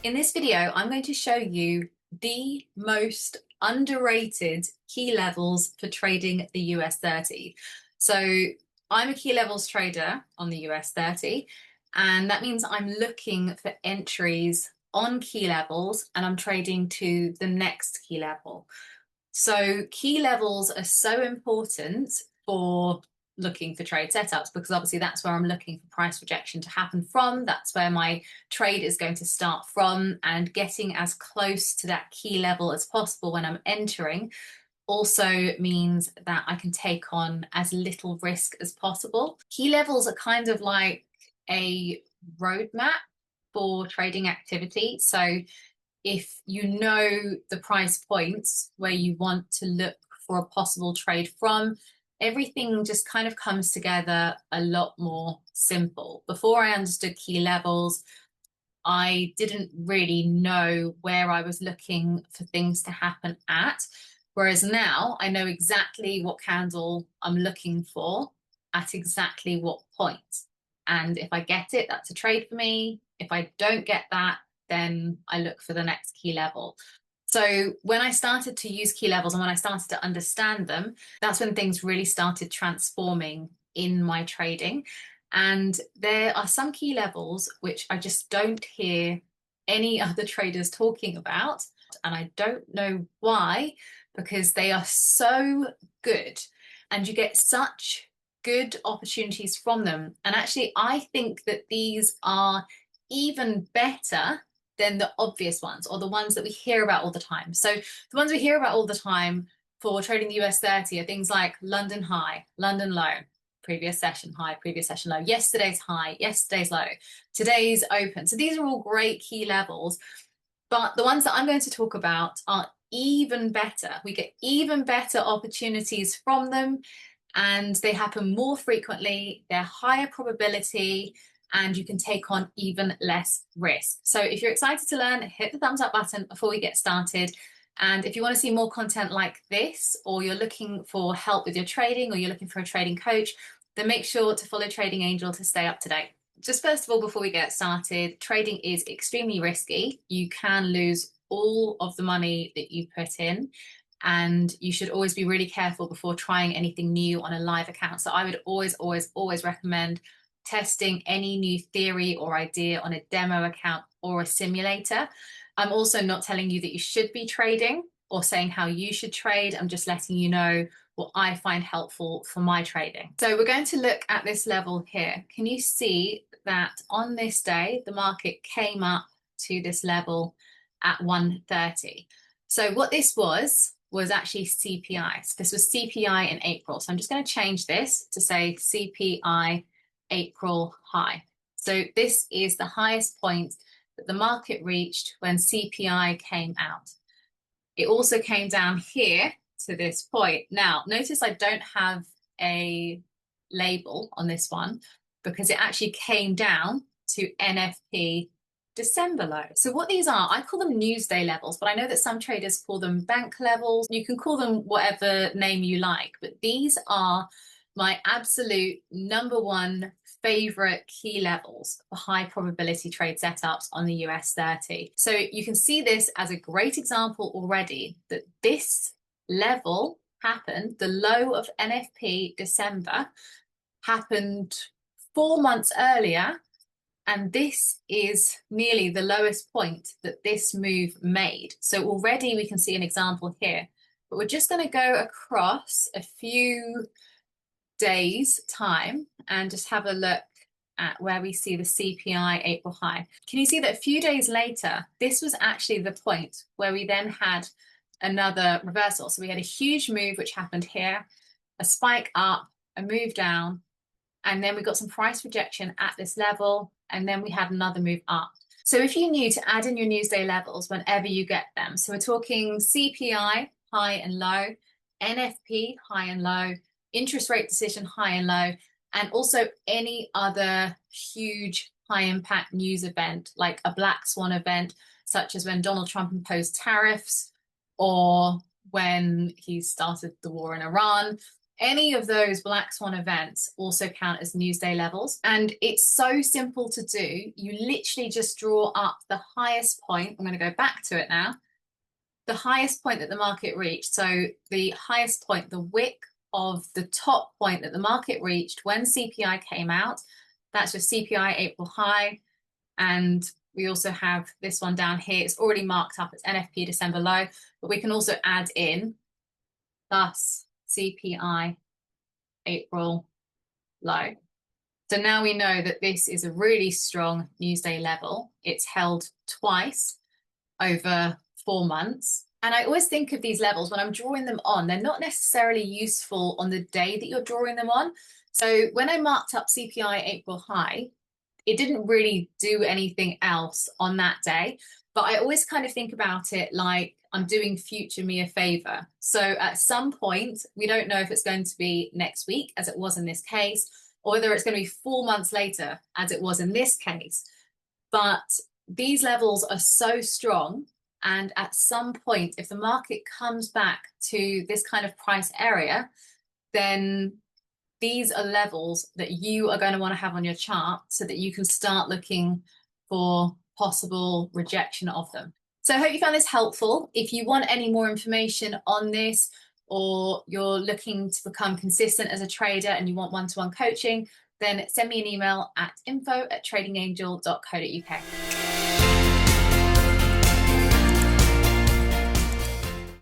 In this video, I'm going to show you the most underrated key levels for trading the US 30. So I'm a key levels trader on the US 30, and that means I'm looking for entries on key levels and I'm trading to the next key level. So key levels are so important for looking for trade setups because obviously that's where I'm looking for price rejection to happen from. That's where my trade is going to start from, and getting as close to that key level as possible when I'm entering also means that I can take on as little risk as possible. Key levels are kind of like a roadmap for trading activity. So if you know the price points where you want to look for a possible trade from, everything just kind of comes together a lot more simple. Before I understood key levels, I didn't really know where I was looking for things to happen at. Whereas now I know exactly what candle I'm looking for at exactly what point. And if I get it, that's a trade for me. If I don't get that, then I look for the next key level. So when I started to use key levels and when I started to understand them, that's when things really started transforming in my trading. And there are some key levels which I just don't hear any other traders talking about. And I don't know why, because they are so good and you get such good opportunities from them. And actually, I think that these are even better than the obvious ones or the ones that we hear about all the time. So the ones we hear about all the time for trading the US 30 are things like London high, London low, previous session high, previous session low, yesterday's high, yesterday's low, today's open. So these are all great key levels, but the ones that I'm going to talk about are even better. We get even better opportunities from them, and they happen more frequently, they're higher probability, and you can take on even less risk. So if you're excited to learn, hit the thumbs up button before we get started. And if you want to see more content like this, or you're looking for help with your trading, or you're looking for a trading coach, then make sure to follow Trading Angel to stay up to date. Just first of all, before we get started, trading is extremely risky. You can lose all of the money that you put in, and you should always be really careful before trying anything new on a live account. So I would always recommend testing any new theory or idea on a demo account or a simulator. I'm also not telling you that you should be trading or saying how you should trade. I'm just letting you know what I find helpful for my trading. So we're going to look at this level here. Can you see that on this day, the market came up to this level at 130? So what this was actually CPI. So this was CPI in April. So I'm just going to change this to say CPI April high. So this is the highest point that the market reached when CPI came out. It also came down here to this point. Now, notice I don't have a label on this one because it actually came down to NFP December low. So what these are, I call them newsday levels, but I know that some traders call them bank levels. You can call them whatever name you like, but these are my absolute number one favorite key levels for high probability trade setups on the US 30. So you can see this as a great example already that this level happened, the low of NFP December happened 4 months earlier, and this is nearly the lowest point that this move made. So already we can see an example here, but we're just going to go across a few days time and just have a look at where we see the CPI April high. Can you see that a few days later, this was actually the point where we then had another reversal. So we had a huge move which happened here, a spike up, a move down, and then we got some price rejection at this level, and then we had another move up. So if you knew to add in your newsday levels whenever you get them, so we're talking CPI high and low, NFP high and low, interest rate decision high and low, and also any other huge high impact news event like a black swan event, such as when Donald Trump imposed tariffs or when he started the war in Iran. any of those black swan events also count as newsday levels. And it's so simple to do. You literally just draw up the highest point. I'm going to go back to it now. The highest point that the market reached. So the highest point, the wick of the top point that the market reached when CPI came out. That's your CPI April high. And we also have this one down here. It's already marked up as NFP December low, but we can also add in thus CPI April low. So now we know that this is a really strong newsday level. It's held twice over 4 months. And I always think of these levels when I'm drawing them on, they're not necessarily useful on the day that you're drawing them on. So when I marked up CPI April high, it didn't really do anything else on that day. But I always kind of think about it like I'm doing future me a favor. So at some point, we don't know if it's going to be next week, as it was in this case, or whether it's going to be 4 months later, as it was in this case. But these levels are so strong. And at some point, if the market comes back to this kind of price area, then these are levels that you are going to want to have on your chart so that you can start looking for possible rejection of them. So I hope you found this helpful. If you want any more information on this, or you're looking to become consistent as a trader and you want one-to-one coaching, then send me an email at info@tradingangel.co.uk.